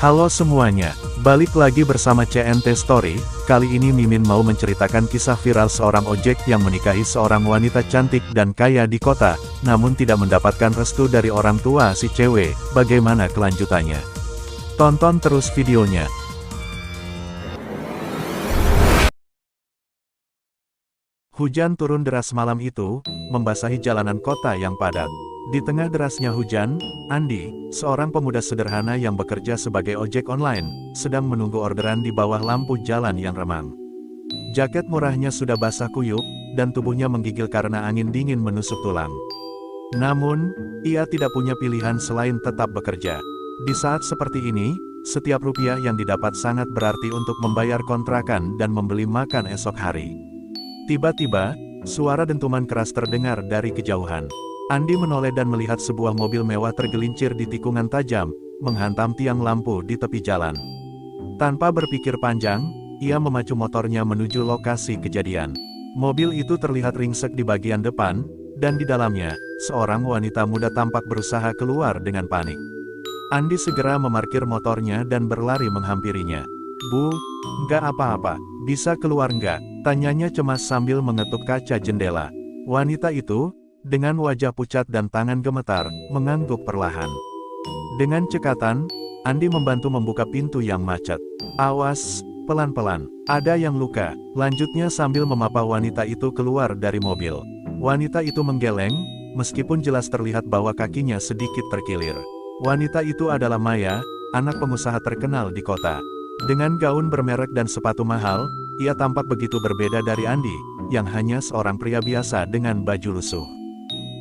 Halo semuanya, balik lagi bersama CNT Story. Kali ini Mimin mau menceritakan kisah viral seorang ojek yang menikahi seorang wanita cantik dan kaya di kota, namun tidak mendapatkan restu dari orang tua si cewek. Bagaimana kelanjutannya? Tonton terus videonya. Hujan turun deras malam itu, membasahi jalanan kota yang padat. Di tengah derasnya hujan, Andi, seorang pemuda sederhana yang bekerja sebagai ojek online, sedang menunggu orderan di bawah lampu jalan yang remang. Jaket murahnya sudah basah kuyup, dan tubuhnya menggigil karena angin dingin menusuk tulang. Namun, ia tidak punya pilihan selain tetap bekerja. Di saat seperti ini, setiap rupiah yang didapat sangat berarti untuk membayar kontrakan dan membeli makan esok hari. Tiba-tiba, suara dentuman keras terdengar dari kejauhan. Andi menoleh dan melihat sebuah mobil mewah tergelincir di tikungan tajam, menghantam tiang lampu di tepi jalan. Tanpa berpikir panjang, ia memacu motornya menuju lokasi kejadian. Mobil itu terlihat ringsek di bagian depan, dan di dalamnya, seorang wanita muda tampak berusaha keluar dengan panik. Andi segera memarkir motornya dan berlari menghampirinya. "Bu, nggak apa-apa, bisa keluar nggak?" tanyanya cemas sambil mengetuk kaca jendela. Wanita itu, dengan wajah pucat dan tangan gemetar, mengangguk perlahan. Dengan cekatan, Andi membantu membuka pintu yang macet. "Awas, pelan-pelan, ada yang luka," lanjutnya sambil memapa wanita itu keluar dari mobil. Wanita itu menggeleng, meskipun jelas terlihat bahwa kakinya sedikit terkilir. Wanita itu adalah Maya, anak pengusaha terkenal di kota. Dengan gaun bermerek dan sepatu mahal, ia tampak begitu berbeda dari Andi, yang hanya seorang pria biasa dengan baju lusuh.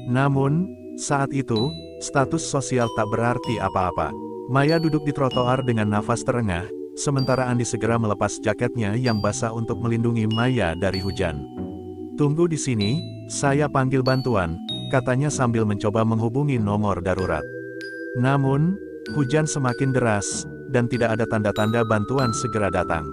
Namun, saat itu, status sosial tak berarti apa-apa. Maya duduk di trotoar dengan nafas terengah, sementara Andi segera melepas jaketnya yang basah untuk melindungi Maya dari hujan. "Tunggu di sini, saya panggil bantuan," katanya sambil mencoba menghubungi nomor darurat. Namun, hujan semakin deras, dan tidak ada tanda-tanda bantuan segera datang.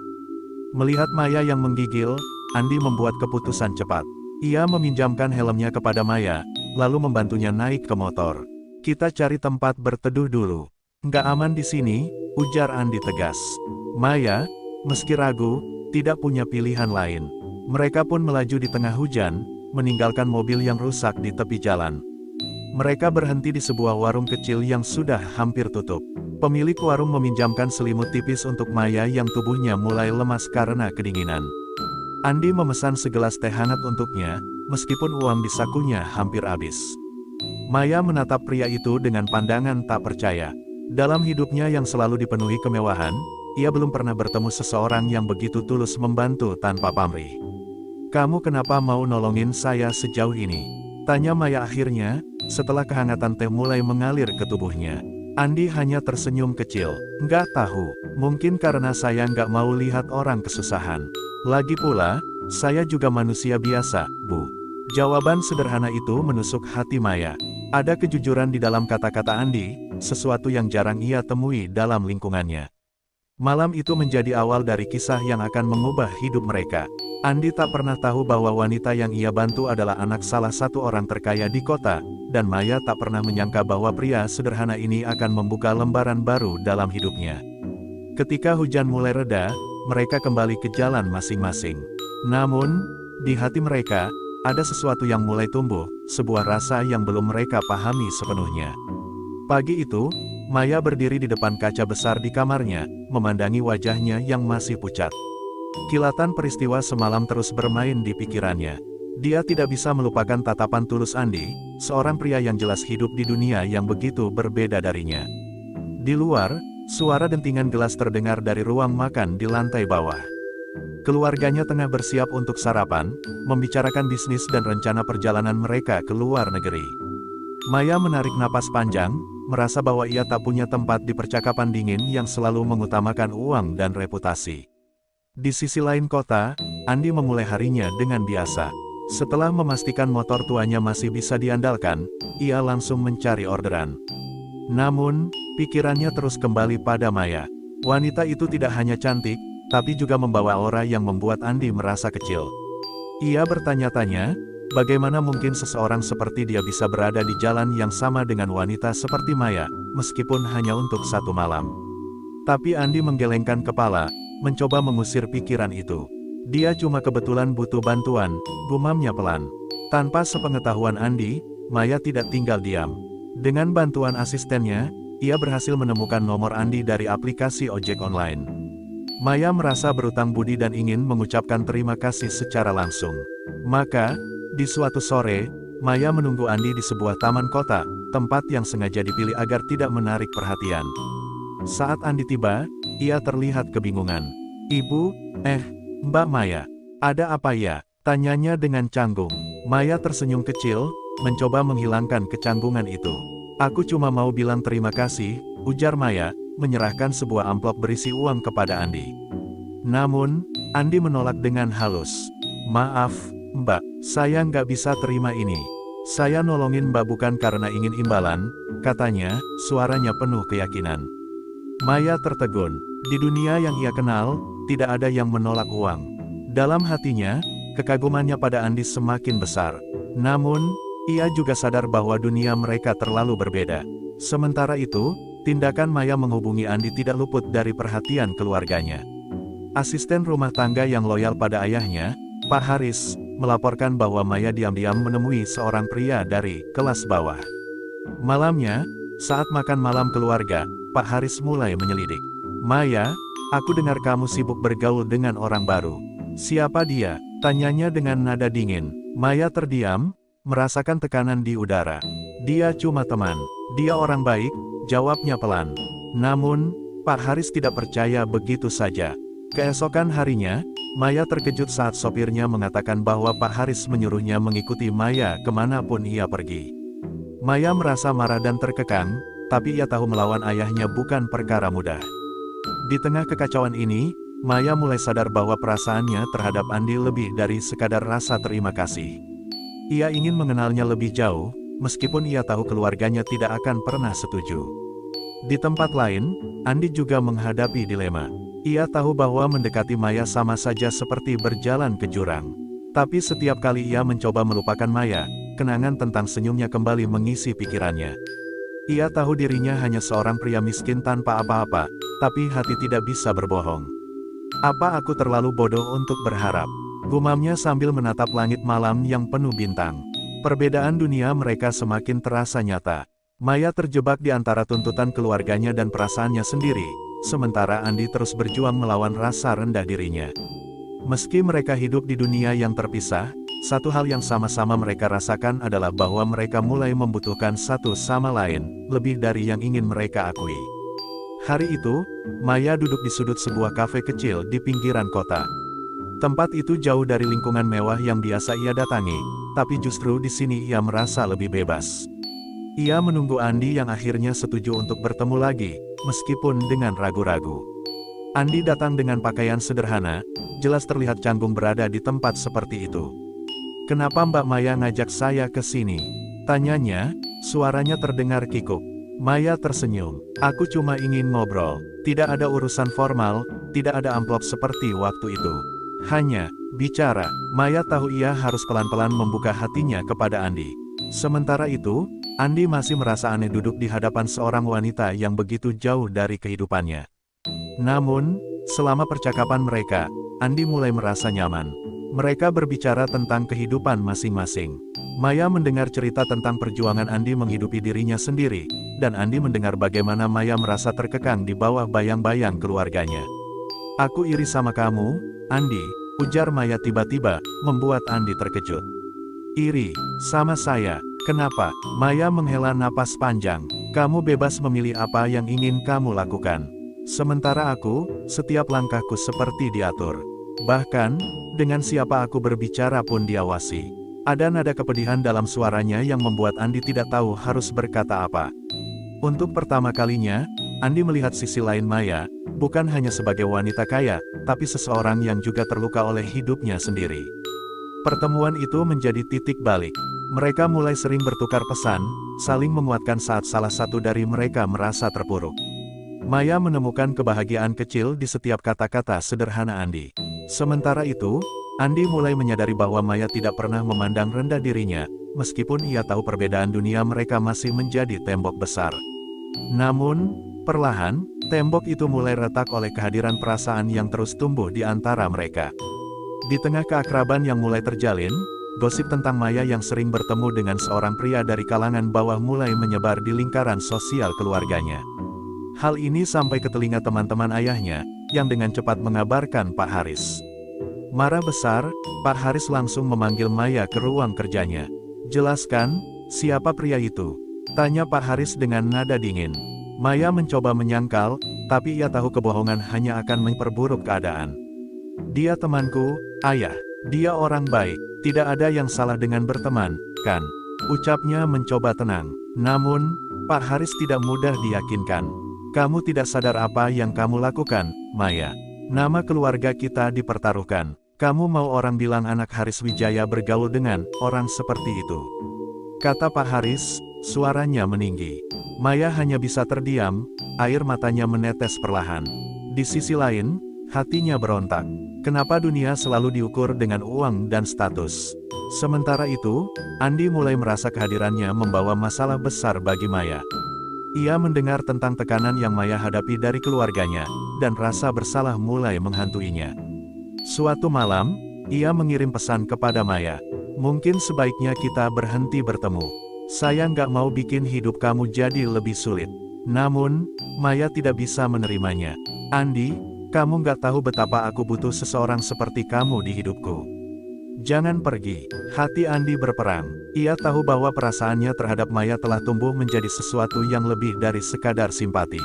Melihat Maya yang menggigil, Andi membuat keputusan cepat. Ia meminjamkan helmnya kepada Maya, lalu membantunya naik ke motor. "Kita cari tempat berteduh dulu." "Nggak aman di sini," ujar Andi tegas. Maya, meski ragu, tidak punya pilihan lain. Mereka pun melaju di tengah hujan, meninggalkan mobil yang rusak di tepi jalan. Mereka berhenti di sebuah warung kecil yang sudah hampir tutup. Pemilik warung meminjamkan selimut tipis untuk Maya yang tubuhnya mulai lemas karena kedinginan. Andi memesan segelas teh hangat untuknya, meskipun uang di sakunya hampir habis. Maya menatap pria itu dengan pandangan tak percaya. Dalam hidupnya yang selalu dipenuhi kemewahan, ia belum pernah bertemu seseorang yang begitu tulus membantu tanpa pamrih. "Kamu kenapa mau nolongin saya sejauh ini?" tanya Maya akhirnya, setelah kehangatan teh mulai mengalir ke tubuhnya. Andi hanya tersenyum kecil. "Nggak tahu, mungkin karena saya nggak mau lihat orang kesusahan. Lagi pula, saya juga manusia biasa, Bu." Jawaban sederhana itu menusuk hati Maya. Ada kejujuran di dalam kata-kata Andi, sesuatu yang jarang ia temui dalam lingkungannya. Malam itu menjadi awal dari kisah yang akan mengubah hidup mereka. Andi tak pernah tahu bahwa wanita yang ia bantu adalah anak salah satu orang terkaya di kota, dan Maya tak pernah menyangka bahwa pria sederhana ini akan membuka lembaran baru dalam hidupnya. Ketika hujan mulai reda, mereka kembali ke jalan masing-masing. Namun, di hati mereka, ada sesuatu yang mulai tumbuh, sebuah rasa yang belum mereka pahami sepenuhnya. Pagi itu, Maya berdiri di depan kaca besar di kamarnya, memandangi wajahnya yang masih pucat. Kilatan peristiwa semalam terus bermain di pikirannya. Dia tidak bisa melupakan tatapan tulus Andi, seorang pria yang jelas hidup di dunia yang begitu berbeda darinya. Di luar, suara dentingan gelas terdengar dari ruang makan di lantai bawah. Keluarganya tengah bersiap untuk sarapan, membicarakan bisnis dan rencana perjalanan mereka ke luar negeri. Maya menarik napas panjang, merasa bahwa ia tak punya tempat di percakapan dingin yang selalu mengutamakan uang dan reputasi. Di sisi lain kota, Andi memulai harinya dengan biasa. Setelah memastikan motor tuanya masih bisa diandalkan, ia langsung mencari orderan. Namun, pikirannya terus kembali pada Maya. Wanita itu tidak hanya cantik, tapi juga membawa aura yang membuat Andi merasa kecil. Ia bertanya-tanya, bagaimana mungkin seseorang seperti dia bisa berada di jalan yang sama dengan wanita seperti Maya, meskipun hanya untuk satu malam. Tapi Andi menggelengkan kepala, mencoba mengusir pikiran itu. Dia cuma kebetulan butuh bantuan, gumamnya pelan. Tanpa sepengetahuan Andi, Maya tidak tinggal diam. Dengan bantuan asistennya, ia berhasil menemukan nomor Andi dari aplikasi ojek online. Maya merasa berutang budi dan ingin mengucapkan terima kasih secara langsung. Maka, di suatu sore, Maya menunggu Andi di sebuah taman kota, tempat yang sengaja dipilih agar tidak menarik perhatian. Saat Andi tiba, ia terlihat kebingungan. "Ibu, Mbak Maya, ada apa ya?" tanyanya dengan canggung. Maya tersenyum kecil, mencoba menghilangkan kecanggungan itu. "Aku cuma mau bilang terima kasih," ujar Maya, menyerahkan sebuah amplop berisi uang kepada Andi. Namun, Andi menolak dengan halus. "Maaf, Mbak, saya nggak bisa terima ini. Saya nolongin Mbak bukan karena ingin imbalan," katanya, suaranya penuh keyakinan. Maya tertegun. Di dunia yang ia kenal, tidak ada yang menolak uang. Dalam hatinya, kekagumannya pada Andi semakin besar. Namun, ia juga sadar bahwa dunia mereka terlalu berbeda. Sementara itu, tindakan Maya menghubungi Andi tidak luput dari perhatian keluarganya. Asisten rumah tangga yang loyal pada ayahnya, Pak Haris, melaporkan bahwa Maya diam-diam menemui seorang pria dari kelas bawah. Malamnya, saat makan malam keluarga, Pak Haris mulai menyelidik. "Maya, aku dengar kamu sibuk bergaul dengan orang baru. Siapa dia?" tanyanya dengan nada dingin. Maya terdiam, merasakan tekanan di udara. "Dia cuma teman. Dia orang baik," jawabnya pelan. Namun, Pak Haris tidak percaya begitu saja. Keesokan harinya, Maya terkejut saat sopirnya mengatakan bahwa Pak Haris menyuruhnya mengikuti Maya kemanapun ia pergi. Maya merasa marah dan terkekang, tapi ia tahu melawan ayahnya bukan perkara mudah. Di tengah kekacauan ini, Maya mulai sadar bahwa perasaannya terhadap Andi lebih dari sekadar rasa terima kasih. Ia ingin mengenalnya lebih jauh, meskipun ia tahu keluarganya tidak akan pernah setuju. Di tempat lain, Andi juga menghadapi dilema. Ia tahu bahwa mendekati Maya sama saja seperti berjalan ke jurang. Tapi setiap kali ia mencoba melupakan Maya, kenangan tentang senyumnya kembali mengisi pikirannya. Ia tahu dirinya hanya seorang pria miskin tanpa apa-apa, tapi hati tidak bisa berbohong. "Apa aku terlalu bodoh untuk berharap?" gumamnya sambil menatap langit malam yang penuh bintang. Perbedaan dunia mereka semakin terasa nyata. Maya terjebak di antara tuntutan keluarganya dan perasaannya sendiri, sementara Andi terus berjuang melawan rasa rendah dirinya. Meski mereka hidup di dunia yang terpisah, satu hal yang sama-sama mereka rasakan adalah bahwa mereka mulai membutuhkan satu sama lain, lebih dari yang ingin mereka akui. Hari itu, Maya duduk di sudut sebuah kafe kecil di pinggiran kota. Tempat itu jauh dari lingkungan mewah yang biasa ia datangi, tapi justru di sini ia merasa lebih bebas. Ia menunggu Andi yang akhirnya setuju untuk bertemu lagi, meskipun dengan ragu-ragu. Andi datang dengan pakaian sederhana, jelas terlihat canggung berada di tempat seperti itu. "Kenapa Mbak Maya ngajak saya ke sini?" tanyanya, suaranya terdengar kikuk. Maya tersenyum. "Aku cuma ingin ngobrol. Tidak ada urusan formal, tidak ada amplop seperti waktu itu. Hanya bicara." Maya tahu ia harus pelan-pelan membuka hatinya kepada Andi. Sementara itu, Andi masih merasa aneh duduk di hadapan seorang wanita yang begitu jauh dari kehidupannya. Namun, selama percakapan mereka, Andi mulai merasa nyaman. Mereka berbicara tentang kehidupan masing-masing. Maya mendengar cerita tentang perjuangan Andi menghidupi dirinya sendiri, dan Andi mendengar bagaimana Maya merasa terkekang di bawah bayang-bayang keluarganya. "Aku iri sama kamu, Andi," ujar Maya tiba-tiba, membuat Andi terkejut. "Iri sama saya? Kenapa?" Maya menghela napas panjang. "Kamu bebas memilih apa yang ingin kamu lakukan. Sementara aku, setiap langkahku seperti diatur. Bahkan, dengan siapa aku berbicara pun diawasi." Ada nada kepedihan dalam suaranya yang membuat Andi tidak tahu harus berkata apa. Untuk pertama kalinya, Andi melihat sisi lain Maya, bukan hanya sebagai wanita kaya, tapi seseorang yang juga terluka oleh hidupnya sendiri. Pertemuan itu menjadi titik balik. Mereka mulai sering bertukar pesan, saling menguatkan saat salah satu dari mereka merasa terpuruk. Maya menemukan kebahagiaan kecil di setiap kata-kata sederhana Andi. Sementara itu, Andi mulai menyadari bahwa Maya tidak pernah memandang rendah dirinya, meskipun ia tahu perbedaan dunia mereka masih menjadi tembok besar. Namun, perlahan, Tembok itu mulai retak oleh kehadiran perasaan yang terus tumbuh di antara mereka. Di tengah keakraban yang mulai terjalin, gosip tentang Maya yang sering bertemu dengan seorang pria dari kalangan bawah mulai menyebar di lingkaran sosial keluarganya. Hal ini sampai ke telinga teman-teman ayahnya, yang dengan cepat mengabarkan Pak Haris. Marah besar, Pak Haris langsung memanggil Maya ke ruang kerjanya. "Jelaskan, siapa pria itu?" tanya Pak Haris dengan nada dingin. Maya mencoba menyangkal, tapi ia tahu kebohongan hanya akan memperburuk keadaan. "Dia temanku, Ayah. Dia orang baik. Tidak ada yang salah dengan berteman, kan?" ucapnya mencoba tenang. Namun, Pak Haris tidak mudah diyakinkan. "Kamu tidak sadar apa yang kamu lakukan, Maya. Nama keluarga kita dipertaruhkan. Kamu mau orang bilang anak Haris Wijaya bergaul dengan orang seperti itu?" kata Pak Haris, suaranya meninggi. Maya hanya bisa terdiam, air matanya menetes perlahan. Di sisi lain, hatinya berontak. Kenapa dunia selalu diukur dengan uang dan status? Sementara itu, Andi mulai merasa kehadirannya membawa masalah besar bagi Maya. Ia mendengar tentang tekanan yang Maya hadapi dari keluarganya, dan rasa bersalah mulai menghantuinya. Suatu malam, ia mengirim pesan kepada Maya. "Mungkin sebaiknya kita berhenti bertemu. Saya nggak mau bikin hidup kamu jadi lebih sulit." Namun, Maya tidak bisa menerimanya. "Andi, kamu nggak tahu betapa aku butuh seseorang seperti kamu di hidupku. Jangan pergi." Hati Andi berperang. Ia tahu bahwa perasaannya terhadap Maya telah tumbuh menjadi sesuatu yang lebih dari sekadar simpati.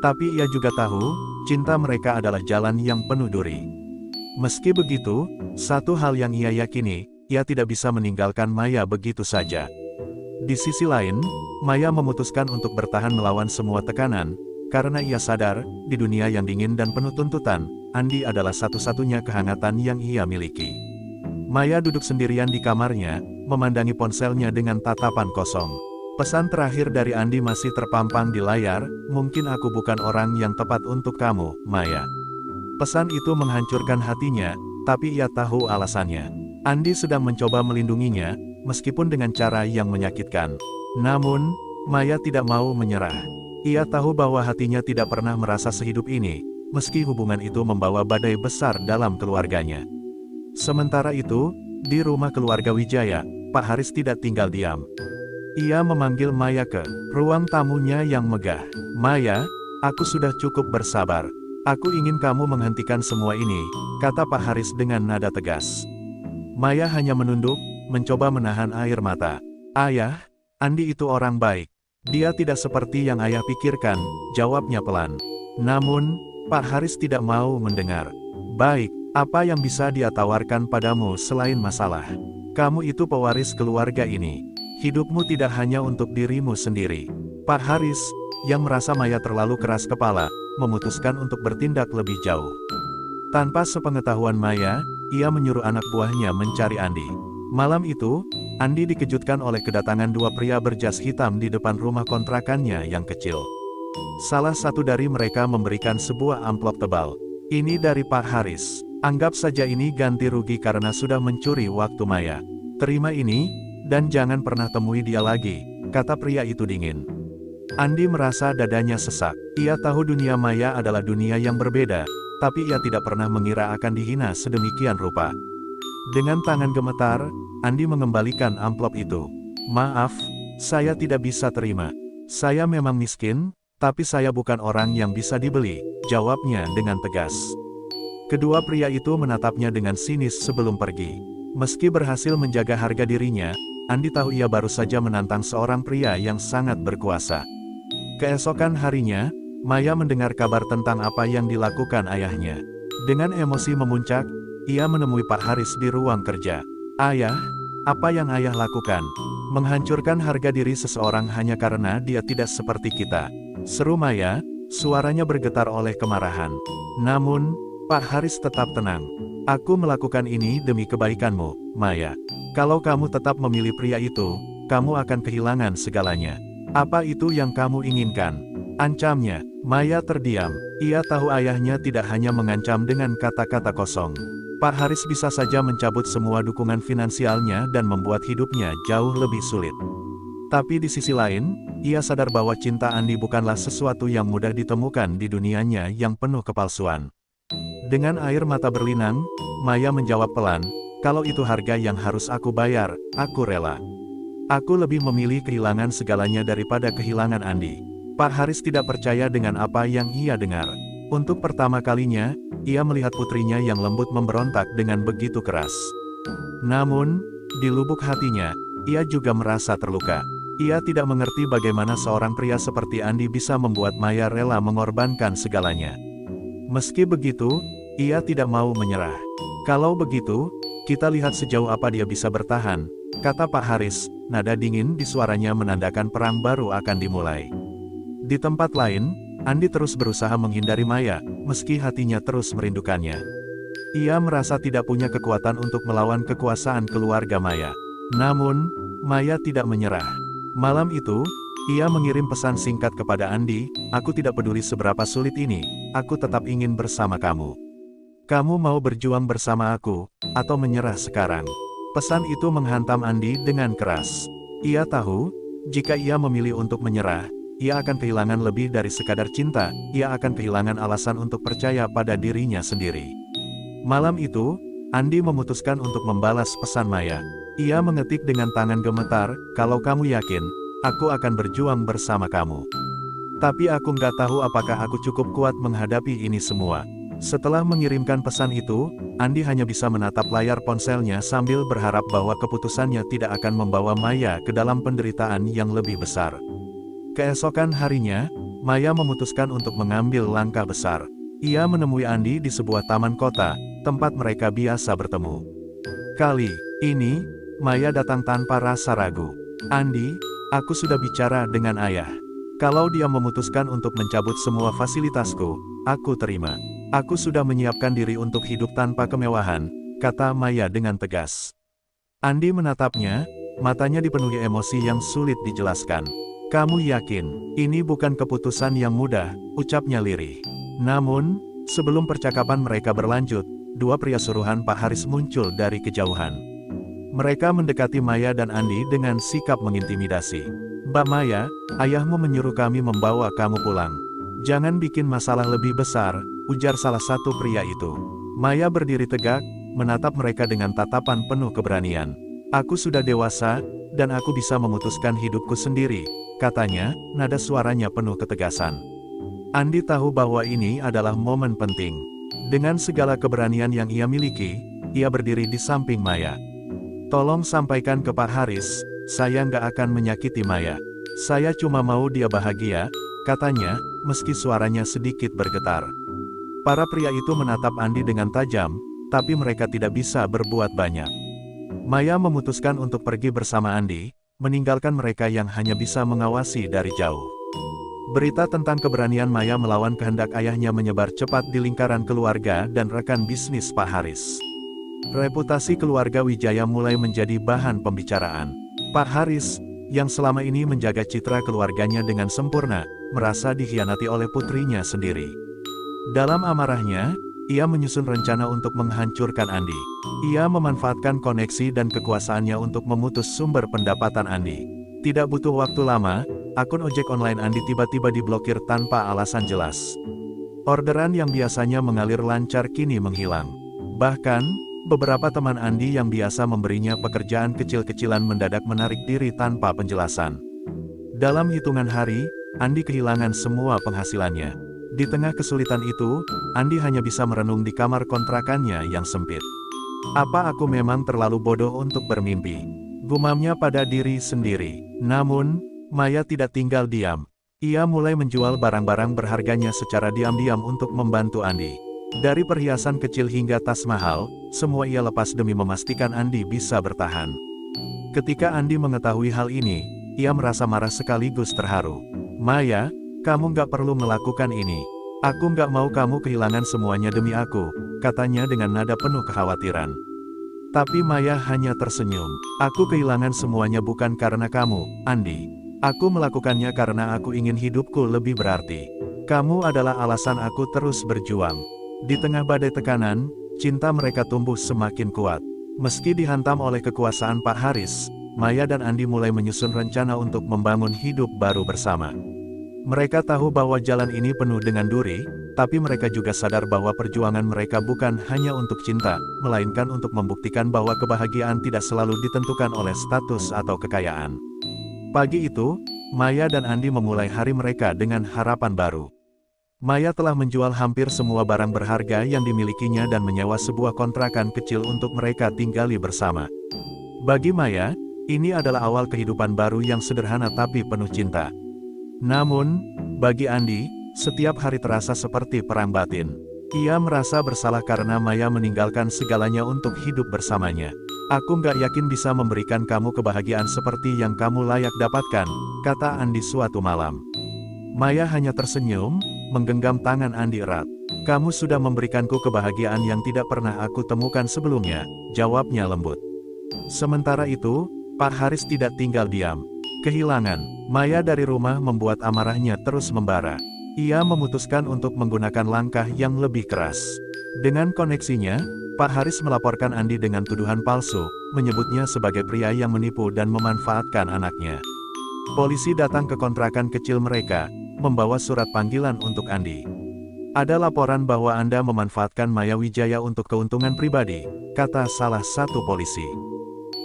Tapi ia juga tahu, cinta mereka adalah jalan yang penuh duri. Meski begitu, satu hal yang ia yakini, ia tidak bisa meninggalkan Maya begitu saja. Di sisi lain, Maya memutuskan untuk bertahan melawan semua tekanan, karena ia sadar, di dunia yang dingin dan penuh tuntutan, Andi adalah satu-satunya kehangatan yang ia miliki. Maya duduk sendirian di kamarnya, memandangi ponselnya dengan tatapan kosong. Pesan terakhir dari Andi masih terpampang di layar, "Mungkin aku bukan orang yang tepat untuk kamu, Maya." Pesan itu menghancurkan hatinya, tapi ia tahu alasannya. Andi sedang mencoba melindunginya, meskipun dengan cara yang menyakitkan. Namun, Maya tidak mau menyerah. Ia tahu bahwa hatinya tidak pernah merasa sehidup ini, meski hubungan itu membawa badai besar dalam keluarganya. Sementara itu, di rumah keluarga Wijaya, Pak Haris tidak tinggal diam. Ia memanggil Maya ke ruang tamunya yang megah. "Maya, aku sudah cukup bersabar. Aku ingin kamu menghentikan semua ini," kata Pak Haris dengan nada tegas. Maya hanya menunduk, mencoba menahan air mata. "Ayah, Andi itu orang baik. Dia tidak seperti yang ayah pikirkan," jawabnya pelan. Namun, Pak Haris tidak mau mendengar. "Baik, apa yang bisa dia tawarkan padamu selain masalah? Kamu itu pewaris keluarga ini. Hidupmu tidak hanya untuk dirimu sendiri." Pak Haris, yang merasa Maya terlalu keras kepala, memutuskan untuk bertindak lebih jauh. Tanpa sepengetahuan Maya, ia menyuruh anak buahnya mencari Andi. Malam itu, Andi dikejutkan oleh kedatangan dua pria berjas hitam di depan rumah kontrakannya yang kecil. Salah satu dari mereka memberikan sebuah amplop tebal. "Ini dari Pak Haris. Anggap saja ini ganti rugi karena sudah mencuri waktu Maya. Terima ini, dan jangan pernah temui dia lagi," kata pria itu dingin. Andi merasa dadanya sesak. Ia tahu dunia Maya adalah dunia yang berbeda, tapi ia tidak pernah mengira akan dihina sedemikian rupa. Dengan tangan gemetar, Andi mengembalikan amplop itu. "Maaf, saya tidak bisa terima. Saya memang miskin, tapi saya bukan orang yang bisa dibeli," jawabnya dengan tegas. Kedua pria itu menatapnya dengan sinis sebelum pergi. Meski berhasil menjaga harga dirinya, Andi tahu ia baru saja menantang seorang pria yang sangat berkuasa. Keesokan harinya, Maya mendengar kabar tentang apa yang dilakukan ayahnya. Dengan emosi memuncak, ia menemui Pak Haris di ruang kerja. "Ayah, apa yang ayah lakukan? Menghancurkan harga diri seseorang hanya karena dia tidak seperti kita," seru Maya, suaranya bergetar oleh kemarahan. Namun, Pak Haris tetap tenang. "Aku melakukan ini demi kebaikanmu, Maya. Kalau kamu tetap memilih pria itu, kamu akan kehilangan segalanya. Apa itu yang kamu inginkan?" ancamnya. Maya terdiam. Ia tahu ayahnya tidak hanya mengancam dengan kata-kata kosong. Pak Haris bisa saja mencabut semua dukungan finansialnya dan membuat hidupnya jauh lebih sulit. Tapi di sisi lain, Ia sadar bahwa cinta Andi bukanlah sesuatu yang mudah ditemukan di dunianya yang penuh kepalsuan. Dengan air mata berlinang, Maya menjawab pelan, "Kalau itu harga yang harus aku bayar, aku rela. Aku lebih memilih kehilangan segalanya daripada kehilangan Andi." Pak Haris tidak percaya dengan apa yang ia dengar. Untuk pertama kalinya, ia melihat putrinya yang lembut memberontak dengan begitu keras. Namun, di lubuk hatinya, ia juga merasa terluka. Ia tidak mengerti bagaimana seorang pria seperti Andi bisa membuat Maya rela mengorbankan segalanya. Meski begitu, ia tidak mau menyerah. "Kalau begitu, kita lihat sejauh apa dia bisa bertahan," kata Pak Haris, nada dingin di suaranya menandakan perang baru akan dimulai. Di tempat lain, Andi terus berusaha menghindari Maya, meski hatinya terus merindukannya. Ia merasa tidak punya kekuatan untuk melawan kekuasaan keluarga Maya. Namun, Maya tidak menyerah. Malam itu, ia mengirim pesan singkat kepada Andi, "Aku tidak peduli seberapa sulit ini, aku tetap ingin bersama kamu. Kamu mau berjuang bersama aku, atau menyerah sekarang?" Pesan itu menghantam Andi dengan keras. Ia tahu, jika ia memilih untuk menyerah, ia akan kehilangan lebih dari sekadar cinta, ia akan kehilangan alasan untuk percaya pada dirinya sendiri. Malam itu, Andi memutuskan untuk membalas pesan Maya. Ia mengetik dengan tangan gemetar, "Kalau kamu yakin, aku akan berjuang bersama kamu. Tapi aku nggak tahu apakah aku cukup kuat menghadapi ini semua." Setelah mengirimkan pesan itu, Andi hanya bisa menatap layar ponselnya sambil berharap bahwa keputusannya tidak akan membawa Maya ke dalam penderitaan yang lebih besar. Keesokan harinya, Maya memutuskan untuk mengambil langkah besar. Ia menemui Andi di sebuah taman kota, tempat mereka biasa bertemu. Kali ini, Maya datang tanpa rasa ragu. "Andi, aku sudah bicara dengan ayah. Kalau dia memutuskan untuk mencabut semua fasilitasku, aku terima. Aku sudah menyiapkan diri untuk hidup tanpa kemewahan," kata Maya dengan tegas. Andi menatapnya, matanya dipenuhi emosi yang sulit dijelaskan. "Kamu yakin, ini bukan keputusan yang mudah," ucapnya lirih. Namun, sebelum percakapan mereka berlanjut, dua pria suruhan Pak Haris muncul dari kejauhan. Mereka mendekati Maya dan Andi dengan sikap mengintimidasi. "Mbak Maya, ayahmu menyuruh kami membawa kamu pulang. Jangan bikin masalah lebih besar," ujar salah satu pria itu. Maya berdiri tegak, menatap mereka dengan tatapan penuh keberanian. "Aku sudah dewasa, dan aku bisa memutuskan hidupku sendiri," katanya, nada suaranya penuh ketegasan. Andi tahu bahwa ini adalah momen penting. Dengan segala keberanian yang ia miliki, ia berdiri di samping Maya. "Tolong sampaikan ke Pak Haris, saya nggak akan menyakiti Maya. Saya cuma mau dia bahagia," katanya, meski suaranya sedikit bergetar. Para pria itu menatap Andi dengan tajam, tapi mereka tidak bisa berbuat banyak. Maya memutuskan untuk pergi bersama Andi, meninggalkan mereka yang hanya bisa mengawasi dari jauh. Berita tentang keberanian Maya melawan kehendak ayahnya menyebar cepat di lingkaran keluarga dan rekan bisnis Pak Haris. Reputasi keluarga Wijaya mulai menjadi bahan pembicaraan. Pak Haris, yang selama ini menjaga citra keluarganya dengan sempurna, merasa dikhianati oleh putrinya sendiri. Dalam amarahnya, ia menyusun rencana untuk menghancurkan Andi. Ia memanfaatkan koneksi dan kekuasaannya untuk memutus sumber pendapatan Andi. Tidak butuh waktu lama, akun ojek online Andi tiba-tiba diblokir tanpa alasan jelas. Orderan yang biasanya mengalir lancar kini menghilang. Bahkan, beberapa teman Andi yang biasa memberinya pekerjaan kecil-kecilan mendadak menarik diri tanpa penjelasan. Dalam hitungan hari, Andi kehilangan semua penghasilannya. Di tengah kesulitan itu, Andi hanya bisa merenung di kamar kontrakannya yang sempit. "Apa aku memang terlalu bodoh untuk bermimpi?" gumamnya pada diri sendiri. Namun, Maya tidak tinggal diam. Ia mulai menjual barang-barang berharganya secara diam-diam untuk membantu Andi. Dari perhiasan kecil hingga tas mahal, semua ia lepas demi memastikan Andi bisa bertahan. Ketika Andi mengetahui hal ini, ia merasa marah sekaligus terharu. "Maya, kamu nggak perlu melakukan ini. Aku nggak mau kamu kehilangan semuanya demi aku," katanya dengan nada penuh kekhawatiran. Tapi Maya hanya tersenyum. "Aku kehilangan semuanya bukan karena kamu, Andi. Aku melakukannya karena aku ingin hidupku lebih berarti. Kamu adalah alasan aku terus berjuang." Di tengah badai tekanan, cinta mereka tumbuh semakin kuat. Meski dihantam oleh kekuasaan Pak Haris, Maya dan Andi mulai menyusun rencana untuk membangun hidup baru bersama. Mereka tahu bahwa jalan ini penuh dengan duri, tapi mereka juga sadar bahwa perjuangan mereka bukan hanya untuk cinta, melainkan untuk membuktikan bahwa kebahagiaan tidak selalu ditentukan oleh status atau kekayaan. Pagi itu, Maya dan Andi memulai hari mereka dengan harapan baru. Maya telah menjual hampir semua barang berharga yang dimilikinya dan menyewa sebuah kontrakan kecil untuk mereka tinggali bersama. Bagi Maya, ini adalah awal kehidupan baru yang sederhana tapi penuh cinta. Namun, bagi Andi, setiap hari terasa seperti perang batin. Ia merasa bersalah karena Maya meninggalkan segalanya untuk hidup bersamanya. "Aku nggak yakin bisa memberikan kamu kebahagiaan seperti yang kamu layak dapatkan," kata Andi suatu malam. Maya hanya tersenyum, menggenggam tangan Andi erat. "Kamu sudah memberikanku kebahagiaan yang tidak pernah aku temukan sebelumnya," jawabnya lembut. Sementara itu, Pak Haris tidak tinggal diam. Kehilangan Maya dari rumah membuat amarahnya terus membara. Ia memutuskan untuk menggunakan langkah yang lebih keras. Dengan koneksinya, Pak Haris melaporkan Andi dengan tuduhan palsu, menyebutnya sebagai pria yang menipu dan memanfaatkan anaknya. Polisi datang ke kontrakan kecil mereka, membawa surat panggilan untuk Andi. "Ada laporan bahwa Anda memanfaatkan Maya Wijaya untuk keuntungan pribadi," kata salah satu polisi.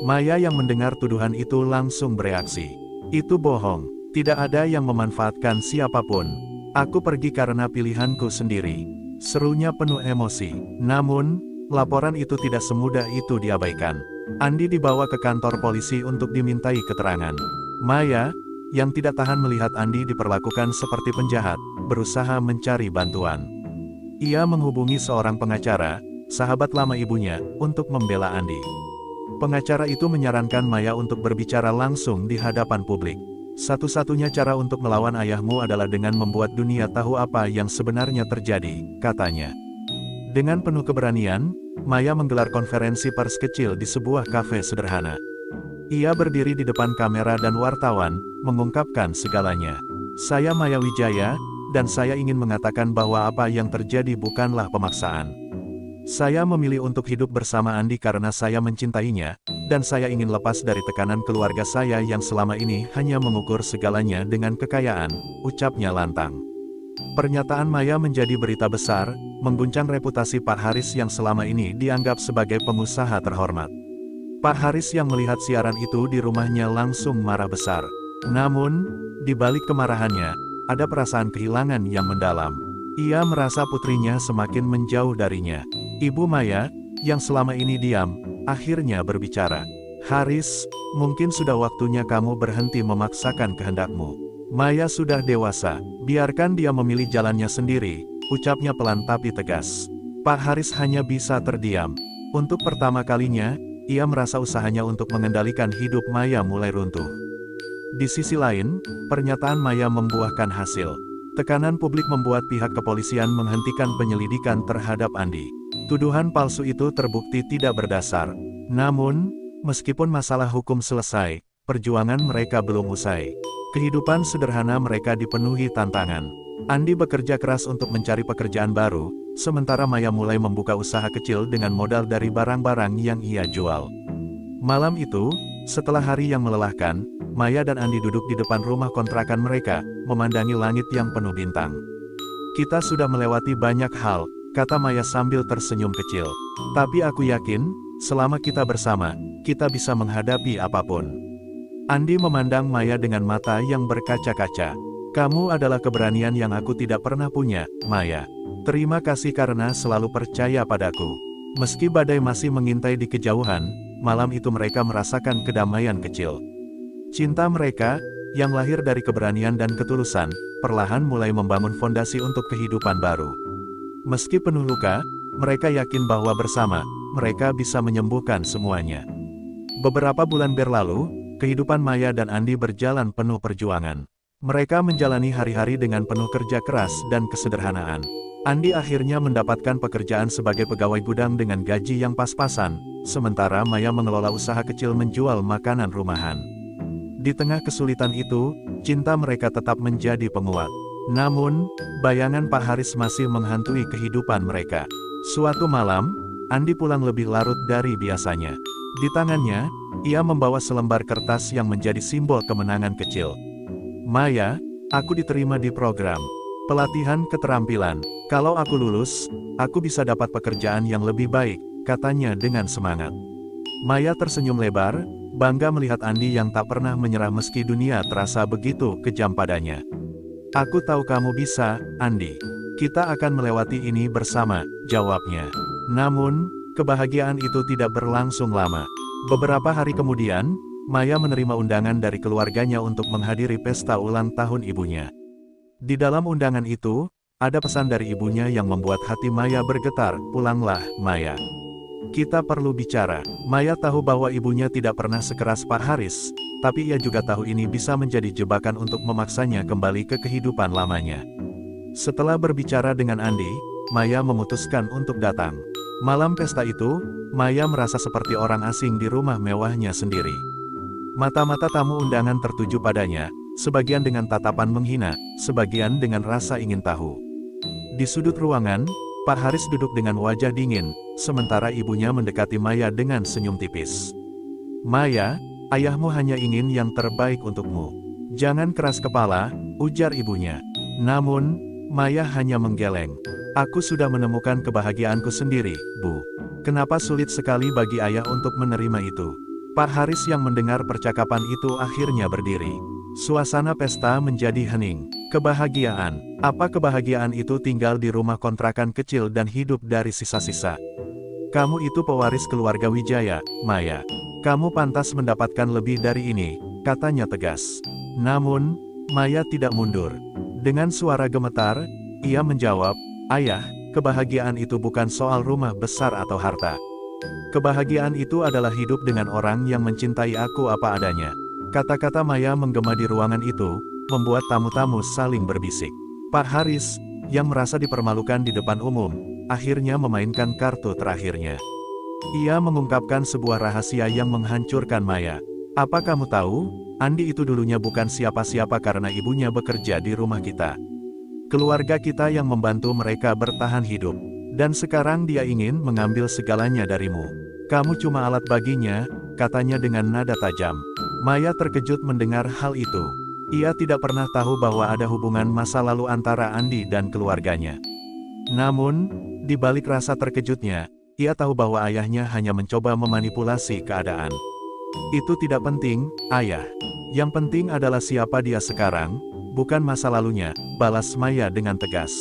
Maya yang mendengar tuduhan itu langsung bereaksi. "Itu bohong. Tidak ada yang memanfaatkan siapapun. Aku pergi karena pilihanku sendiri," serunya penuh emosi. Namun, laporan itu tidak semudah itu diabaikan. Andi dibawa ke kantor polisi untuk dimintai keterangan. Maya, yang tidak tahan melihat Andi diperlakukan seperti penjahat, berusaha mencari bantuan. Ia menghubungi seorang pengacara, sahabat lama ibunya, untuk membela Andi. Pengacara itu menyarankan Maya untuk berbicara langsung di hadapan publik. "Satu-satunya cara untuk melawan ayahmu adalah dengan membuat dunia tahu apa yang sebenarnya terjadi," katanya. Dengan penuh keberanian, Maya menggelar konferensi pers kecil di sebuah kafe sederhana. Ia berdiri di depan kamera dan wartawan, mengungkapkan segalanya. "Saya Maya Wijaya, dan saya ingin mengatakan bahwa apa yang terjadi bukanlah pemaksaan. Saya memilih untuk hidup bersama Andi karena saya mencintainya, dan saya ingin lepas dari tekanan keluarga saya yang selama ini hanya mengukur segalanya dengan kekayaan," ucapnya lantang. Pernyataan Maya menjadi berita besar, mengguncang reputasi Pak Haris yang selama ini dianggap sebagai pengusaha terhormat. Pak Haris yang melihat siaran itu di rumahnya langsung marah besar. Namun, di balik kemarahannya, ada perasaan kehilangan yang mendalam. Ia merasa putrinya semakin menjauh darinya. Ibu Maya, yang selama ini diam, akhirnya berbicara. "Haris, mungkin sudah waktunya kamu berhenti memaksakan kehendakmu. Maya sudah dewasa, biarkan dia memilih jalannya sendiri," ucapnya pelan tapi tegas. Pak Haris hanya bisa terdiam. Untuk pertama kalinya, ia merasa usahanya untuk mengendalikan hidup Maya mulai runtuh. Di sisi lain, pernyataan Maya membuahkan hasil. Tekanan publik membuat pihak kepolisian menghentikan penyelidikan terhadap Andi. Tuduhan palsu itu terbukti tidak berdasar. Namun, meskipun masalah hukum selesai, perjuangan mereka belum usai. Kehidupan sederhana mereka dipenuhi tantangan. Andi bekerja keras untuk mencari pekerjaan baru, sementara Maya mulai membuka usaha kecil dengan modal dari barang-barang yang ia jual. Malam itu, setelah hari yang melelahkan, Maya dan Andi duduk di depan rumah kontrakan mereka, memandangi langit yang penuh bintang. "Kita sudah melewati banyak hal," kata Maya sambil tersenyum kecil. "Tapi aku yakin, selama kita bersama, kita bisa menghadapi apapun." Andi memandang Maya dengan mata yang berkaca-kaca. "Kamu adalah keberanian yang aku tidak pernah punya, Maya. Terima kasih karena selalu percaya padaku." Meski badai masih mengintai di kejauhan, malam itu mereka merasakan kedamaian kecil. Cinta mereka, yang lahir dari keberanian dan ketulusan, perlahan mulai membangun fondasi untuk kehidupan baru. Meski penuh luka, mereka yakin bahwa bersama, mereka bisa menyembuhkan semuanya. Beberapa bulan berlalu, kehidupan Maya dan Andi berjalan penuh perjuangan. Mereka menjalani hari-hari dengan penuh kerja keras dan kesederhanaan. Andi akhirnya mendapatkan pekerjaan sebagai pegawai gudang dengan gaji yang pas-pasan, sementara Maya mengelola usaha kecil menjual makanan rumahan. Di tengah kesulitan itu, cinta mereka tetap menjadi penguat. Namun, bayangan Pak Haris masih menghantui kehidupan mereka. Suatu malam, Andi pulang lebih larut dari biasanya. Di tangannya, Ia membawa selembar kertas yang menjadi simbol kemenangan kecil. Maya, aku diterima di program pelatihan keterampilan. Kalau aku lulus, aku bisa dapat pekerjaan yang lebih baik, katanya dengan semangat. Maya tersenyum lebar, bangga melihat Andi yang tak pernah menyerah meski dunia terasa begitu kejam padanya. Aku tahu kamu bisa, Andi. Kita akan melewati ini bersama, jawabnya. Namun, kebahagiaan itu tidak berlangsung lama. Beberapa hari kemudian, Maya menerima undangan dari keluarganya untuk menghadiri pesta ulang tahun ibunya. Di dalam undangan itu, ada pesan dari ibunya yang membuat hati Maya bergetar, "Pulanglah, Maya. Kita perlu bicara." Maya tahu bahwa ibunya tidak pernah sekeras Pak Haris, tapi ia juga tahu ini bisa menjadi jebakan untuk memaksanya kembali ke kehidupan lamanya. Setelah berbicara dengan Andi, Maya memutuskan untuk datang. Malam pesta itu, Maya merasa seperti orang asing di rumah mewahnya sendiri. Mata-mata tamu undangan tertuju padanya, sebagian dengan tatapan menghina, sebagian dengan rasa ingin tahu. Di sudut ruangan, Pak Haris duduk dengan wajah dingin, sementara ibunya mendekati Maya dengan senyum tipis. "Maya, ayahmu hanya ingin yang terbaik untukmu. Jangan keras kepala," ujar ibunya. Namun, Maya hanya menggeleng. "Aku sudah menemukan kebahagiaanku sendiri, Bu. Kenapa sulit sekali bagi ayah untuk menerima itu?" Pak Haris yang mendengar percakapan itu akhirnya berdiri. Suasana pesta menjadi hening. Kebahagiaan. Apa kebahagiaan itu tinggal di rumah kontrakan kecil dan hidup dari sisa-sisa? "Kamu itu pewaris keluarga Wijaya, Maya. Kamu pantas mendapatkan lebih dari ini," katanya tegas. Namun, Maya tidak mundur. Dengan suara gemetar, ia menjawab, "Ayah, kebahagiaan itu bukan soal rumah besar atau harta. Kebahagiaan itu adalah hidup dengan orang yang mencintai aku apa adanya." Kata-kata Maya menggema di ruangan itu, membuat tamu-tamu saling berbisik. Pak Haris, yang merasa dipermalukan di depan umum, akhirnya memainkan kartu terakhirnya. Ia mengungkapkan sebuah rahasia yang menghancurkan Maya. "Apa kamu tahu, Andi itu dulunya bukan siapa-siapa karena ibunya bekerja di rumah kita. Keluarga kita yang membantu mereka bertahan hidup. Dan sekarang dia ingin mengambil segalanya darimu. Kamu cuma alat baginya," katanya dengan nada tajam. Maya terkejut mendengar hal itu. Ia tidak pernah tahu bahwa ada hubungan masa lalu antara Andi dan keluarganya. Namun, di balik rasa terkejutnya, ia tahu bahwa ayahnya hanya mencoba memanipulasi keadaan. "Itu tidak penting, Ayah. Yang penting adalah siapa dia sekarang, bukan masa lalunya," balas Maya dengan tegas.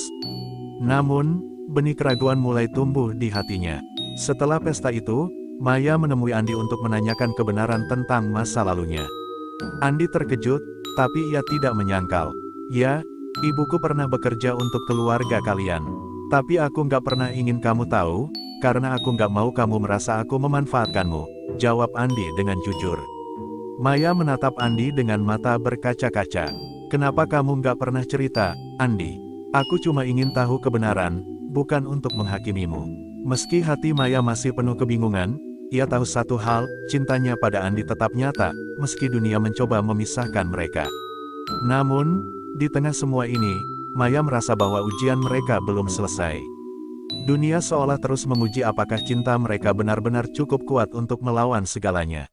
Namun, benih keraguan mulai tumbuh di hatinya. Setelah pesta itu, Maya menemui Andi untuk menanyakan kebenaran tentang masa lalunya. Andi terkejut, tapi ia tidak menyangkal. "Ya, ibuku pernah bekerja untuk keluarga kalian. Tapi aku nggak pernah ingin kamu tahu, karena aku nggak mau kamu merasa aku memanfaatkanmu," jawab Andi dengan jujur. Maya menatap Andi dengan mata berkaca-kaca. "Kenapa kamu nggak pernah cerita, Andi? Aku cuma ingin tahu kebenaran, bukan untuk menghakimimu." Meski hati Maya masih penuh kebingungan, ia tahu satu hal, cintanya pada Andi tetap nyata, meski dunia mencoba memisahkan mereka. Namun, di tengah semua ini, Maya merasa bahwa ujian mereka belum selesai. Dunia seolah terus menguji apakah cinta mereka benar-benar cukup kuat untuk melawan segalanya.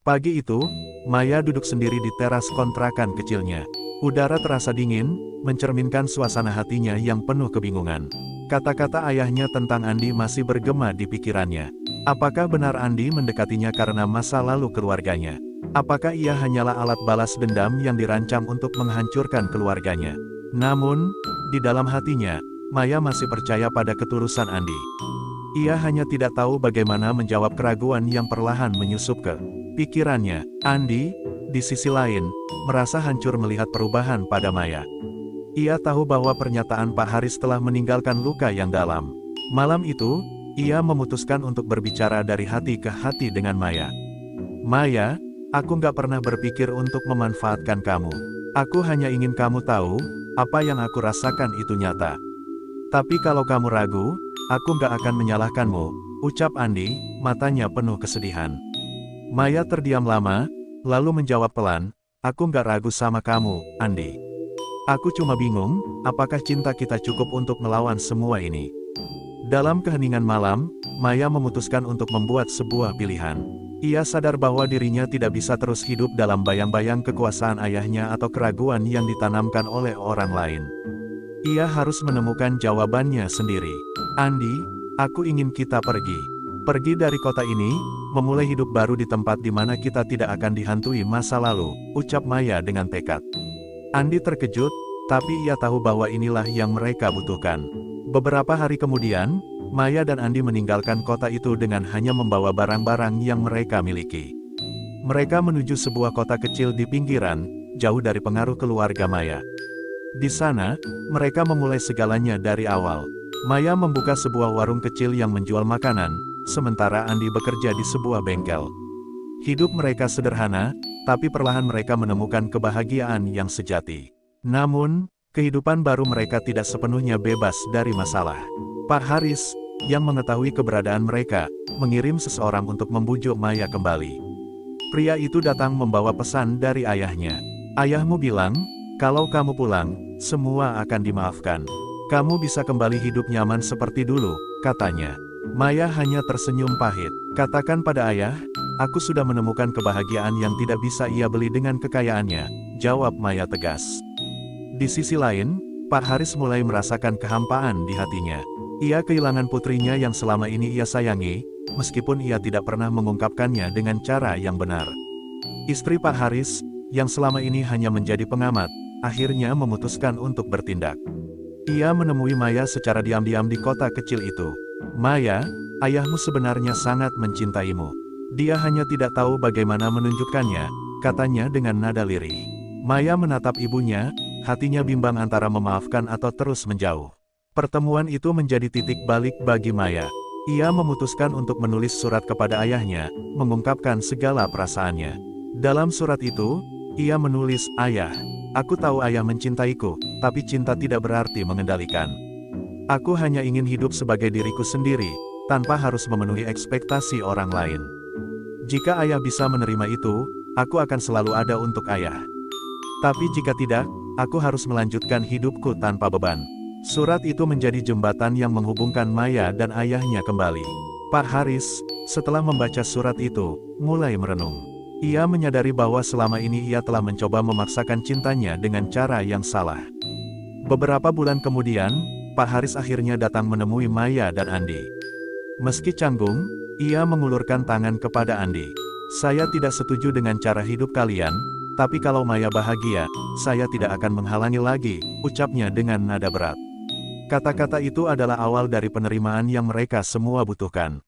Pagi itu, Maya duduk sendiri di teras kontrakan kecilnya. Udara terasa dingin, mencerminkan suasana hatinya yang penuh kebingungan. Kata-kata ayahnya tentang Andi masih bergema di pikirannya. Apakah benar Andi mendekatinya karena masa lalu keluarganya? Apakah ia hanyalah alat balas dendam yang dirancang untuk menghancurkan keluarganya? Namun, di dalam hatinya, Maya masih percaya pada ketulusan Andi. Ia hanya tidak tahu bagaimana menjawab keraguan yang perlahan menyusup ke pikirannya. Andi, di sisi lain, merasa hancur melihat perubahan pada Maya. Ia tahu bahwa pernyataan Pak Haris telah meninggalkan luka yang dalam. Malam itu, ia memutuskan untuk berbicara dari hati ke hati dengan Maya. "Maya, aku nggak pernah berpikir untuk memanfaatkan kamu. Aku hanya ingin kamu tahu, apa yang aku rasakan itu nyata. Tapi kalau kamu ragu, aku nggak akan menyalahkanmu," ucap Andi, matanya penuh kesedihan. Maya terdiam lama, lalu menjawab pelan, "Aku nggak ragu sama kamu, Andi. Aku cuma bingung, apakah cinta kita cukup untuk melawan semua ini?" Dalam keheningan malam, Maya memutuskan untuk membuat sebuah pilihan. Ia sadar bahwa dirinya tidak bisa terus hidup dalam bayang-bayang kekuasaan ayahnya atau keraguan yang ditanamkan oleh orang lain. Ia harus menemukan jawabannya sendiri. Andi, aku ingin kita pergi. Pergi dari kota ini, memulai hidup baru di tempat di mana kita tidak akan dihantui masa lalu, ucap Maya dengan tekad. Andi terkejut, tapi ia tahu bahwa inilah yang mereka butuhkan. Beberapa hari kemudian, Maya dan Andi meninggalkan kota itu dengan hanya membawa barang-barang yang mereka miliki. Mereka menuju sebuah kota kecil di pinggiran, jauh dari pengaruh keluarga Maya. Di sana, mereka memulai segalanya dari awal. Maya membuka sebuah warung kecil yang menjual makanan, sementara Andi bekerja di sebuah bengkel. Hidup mereka sederhana, tapi perlahan mereka menemukan kebahagiaan yang sejati. Namun, kehidupan baru mereka tidak sepenuhnya bebas dari masalah. Pak Haris, yang mengetahui keberadaan mereka, mengirim seseorang untuk membujuk Maya kembali. Pria itu datang membawa pesan dari ayahnya. Ayahmu bilang, kalau kamu pulang, semua akan dimaafkan. Kamu bisa kembali hidup nyaman seperti dulu, katanya. Maya hanya tersenyum pahit. Katakan pada ayah, aku sudah menemukan kebahagiaan yang tidak bisa ia beli dengan kekayaannya, jawab Maya tegas. Di sisi lain, Pak Haris mulai merasakan kehampaan di hatinya. Ia kehilangan putrinya yang selama ini ia sayangi, meskipun ia tidak pernah mengungkapkannya dengan cara yang benar. Istri Pak Haris, yang selama ini hanya menjadi pengamat, akhirnya memutuskan untuk bertindak. Ia menemui Maya secara diam-diam di kota kecil itu. Maya, ayahmu sebenarnya sangat mencintaimu. Dia hanya tidak tahu bagaimana menunjukkannya, katanya dengan nada lirih. Maya menatap ibunya, hatinya bimbang antara memaafkan atau terus menjauh. Pertemuan itu menjadi titik balik bagi Maya. Ia memutuskan untuk menulis surat kepada ayahnya, mengungkapkan segala perasaannya. Dalam surat itu, ia menulis, "Ayah, aku tahu ayah mencintaiku, tapi cinta tidak berarti mengendalikan. Aku hanya ingin hidup sebagai diriku sendiri, tanpa harus memenuhi ekspektasi orang lain. Jika ayah bisa menerima itu, aku akan selalu ada untuk ayah. Tapi jika tidak, aku harus melanjutkan hidupku tanpa beban." Surat itu menjadi jembatan yang menghubungkan Maya dan ayahnya kembali. Pak Haris, setelah membaca surat itu, mulai merenung. Ia menyadari bahwa selama ini ia telah mencoba memaksakan cintanya dengan cara yang salah. Beberapa bulan kemudian, Pak Haris akhirnya datang menemui Maya dan Andi. Meski canggung, ia mengulurkan tangan kepada Andi. "Saya tidak setuju dengan cara hidup kalian, tapi kalau Maya bahagia, saya tidak akan menghalangi lagi," ucapnya dengan nada berat. Kata-kata itu adalah awal dari penerimaan yang mereka semua butuhkan.